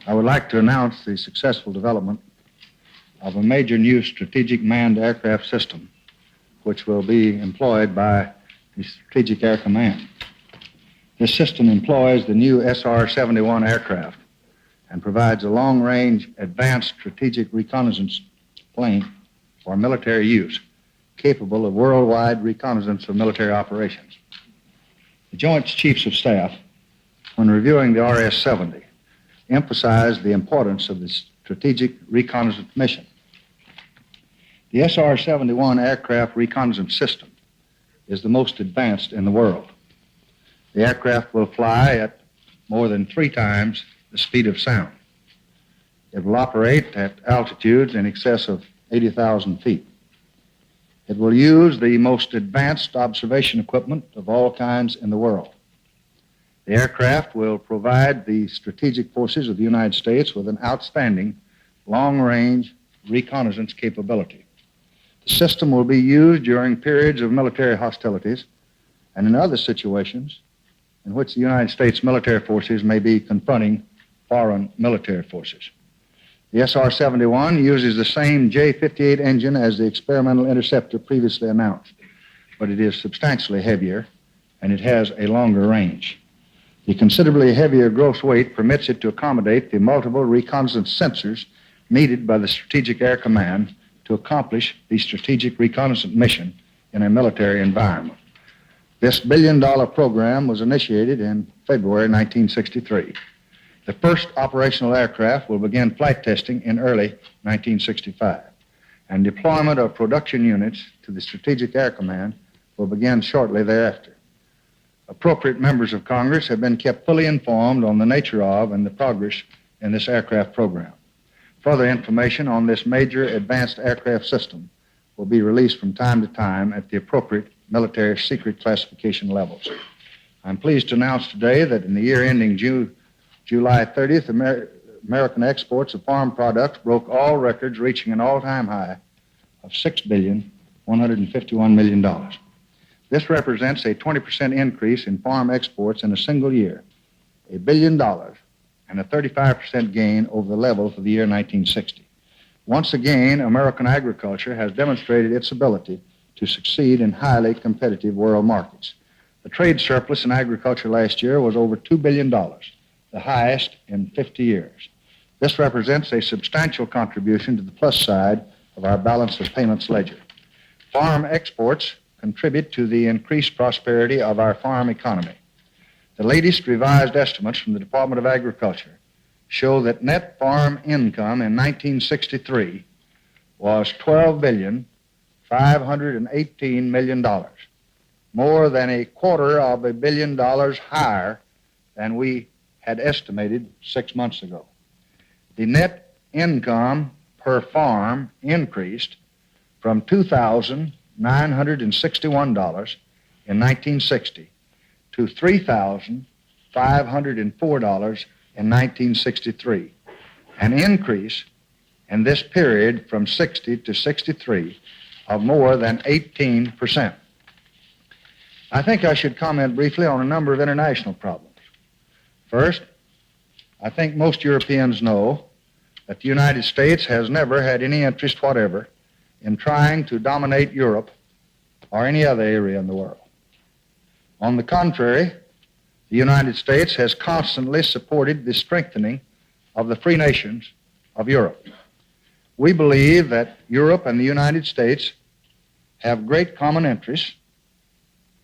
I would like to announce the successful development of a major new strategic manned aircraft system, which will be employed by the Strategic Air Command. This system employs the new SR-71 aircraft and provides a long-range advanced strategic reconnaissance plane for military use, capable of worldwide reconnaissance of military operations. The Joint Chiefs of Staff, when reviewing the RS-70, emphasized the importance of the strategic reconnaissance mission. The SR-71 aircraft reconnaissance system is the most advanced in the world. The aircraft will fly at more than 3 times the speed of sound. It will operate at altitudes in excess of 80,000 feet. It will use the most advanced observation equipment of all kinds in the world. The aircraft will provide the strategic forces of the United States with an outstanding long-range reconnaissance capability. The system will be used during periods of military hostilities and in other situations in which the United States military forces may be confronting foreign military forces. The SR-71 uses the same J-58 engine as the experimental interceptor previously announced, but it is substantially heavier and it has a longer range. The considerably heavier gross weight permits it to accommodate the multiple reconnaissance sensors needed by the Strategic Air Command to accomplish the strategic reconnaissance mission in a military environment. This billion-dollar program was initiated in February 1963. The first operational aircraft will begin flight testing in early 1965, and deployment of production units to the Strategic Air Command will begin shortly thereafter. Appropriate members of Congress have been kept fully informed on the nature of and the progress in this aircraft program. Further information on this major advanced aircraft system will be released from time to time at the appropriate military secret classification levels. I'm pleased to announce today that in the year ending July 30th, American exports of farm products broke all records, reaching an all-time high of $6,151 million. This represents a 20% increase in farm exports in a single year, $1 billion, and a 35% gain over the level for the year 1960. Once again, American agriculture has demonstrated its ability to succeed in highly competitive world markets. The trade surplus in agriculture last year was over $2 billion, the highest in 50 years. This represents a substantial contribution to the plus side of our balance of payments ledger. Farm exports contribute to the increased prosperity of our farm economy. The latest revised estimates from the Department of Agriculture show that net farm income in 1963 was $12,518 million, more than $250 million higher than we had estimated 6 months ago. The net income per farm increased from $2,961 in 1960 to $3,504 in 1963, an increase in this period from 60 to 63 of more than 18%. I think I should comment briefly on a number of international problems. First, I think most Europeans know that the United States has never had any interest whatever in trying to dominate Europe or any other area in the world. On the contrary, the United States has constantly supported the strengthening of the free nations of Europe. We believe that Europe and the United States have great common interests,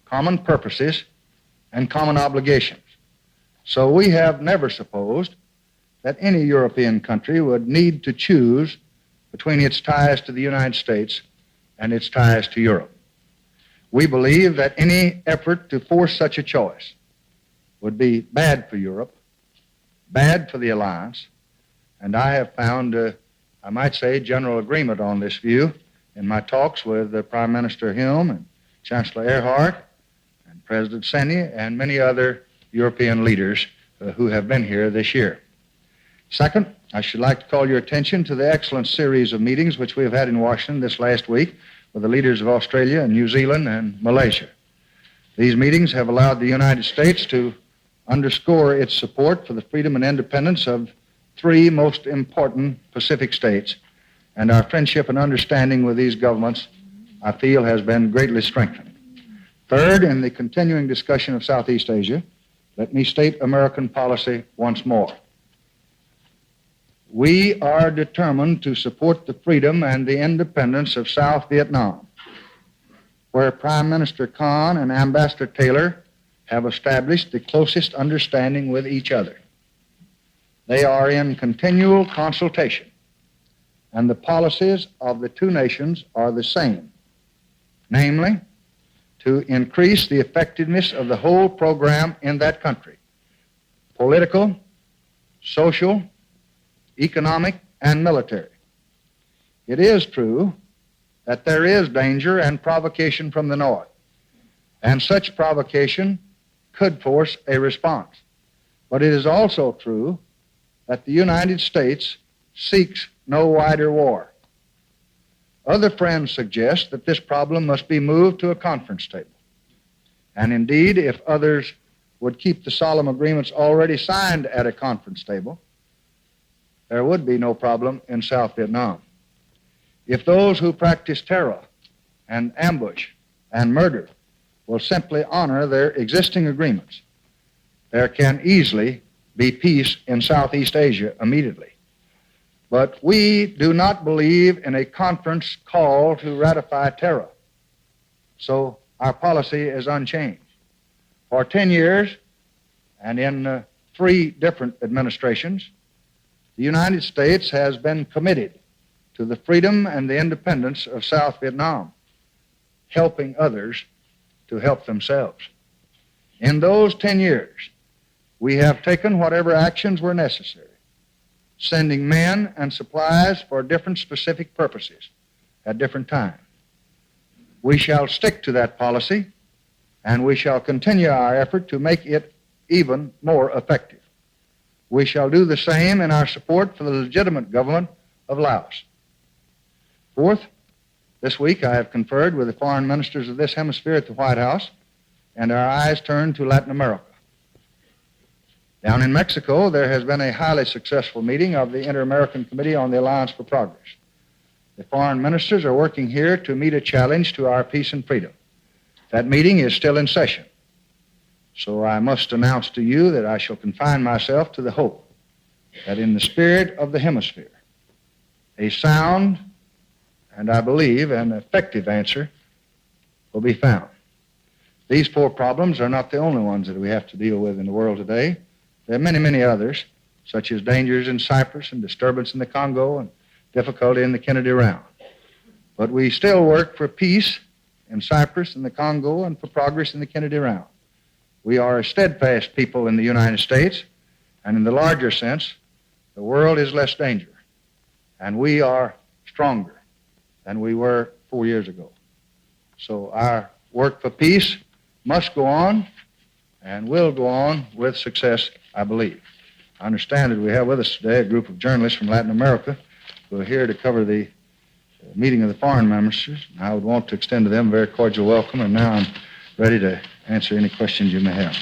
common purposes, and common obligations. So we have never supposed that any European country would need to choose between its ties to the United States and its ties to Europe. We believe that any effort to force such a choice would be bad for Europe, bad for the alliance, and I have found, I might say, general agreement on this view in my talks with Prime Minister Hume and Chancellor Earhart and President Seni and many other European leaders who have been here this year. Second, I should like to call your attention to the excellent series of meetings which we have had in Washington this last week with the leaders of Australia and New Zealand and Malaysia. These meetings have allowed the United States to underscore its support for the freedom and independence of three most important Pacific states, and our friendship and understanding with these governments, I feel, has been greatly strengthened. Third, in the continuing discussion of Southeast Asia, let me state American policy once more. We are determined to support the freedom and the independence of South Vietnam, where Prime Minister Khan and Ambassador Taylor have established the closest understanding with each other. They are in continual consultation, and the policies of the two nations are the same, namely, to increase the effectiveness of the whole program in that country, political, social, economic, and military. It is true that there is danger and provocation from the North, and such provocation could force a response. But it is also true that the United States seeks no wider war. Other friends suggest that this problem must be moved to a conference table. And indeed, if others would keep the solemn agreements already signed at a conference table, there would be no problem in South Vietnam. If those who practice terror and ambush and murder will simply honor their existing agreements, there can easily be peace in Southeast Asia immediately. But we do not believe in a conference call to ratify terror, so our policy is unchanged. For 10 years, and in 3 different administrations, the United States has been committed to the freedom and the independence of South Vietnam, helping others to help themselves. In those 10 years, we have taken whatever actions were necessary, sending men and supplies for different specific purposes at different times. We shall stick to that policy, and we shall continue our effort to make it even more effective. We shall do the same in our support for the legitimate government of Laos. Fourth, this week I have conferred with the foreign ministers of this hemisphere at the White House, and our eyes turn to Latin America. Down in Mexico, there has been a highly successful meeting of the Inter-American Committee on the Alliance for Progress. The foreign ministers are working here to meet a challenge to our peace and freedom. That meeting is still in session. So I must announce to you that I shall confine myself to the hope that in the spirit of the hemisphere, a sound and, I believe, an effective answer will be found. These 4 problems are not the only ones that we have to deal with in the world today. There are many, many others, such as dangers in Cyprus and disturbance in the Congo and difficulty in the Kennedy Round. But we still work for peace in Cyprus and the Congo and for progress in the Kennedy Round. We are a steadfast people in the United States, and in the larger sense, the world is less danger, and we are stronger than we were 4 years ago. So our work for peace must go on and will go on with success, I believe. I understand that we have with us today a group of journalists from Latin America who are here to cover the meeting of the foreign ministers. I would want to extend to them a very cordial welcome, and now I'm ready to answer any questions you may have.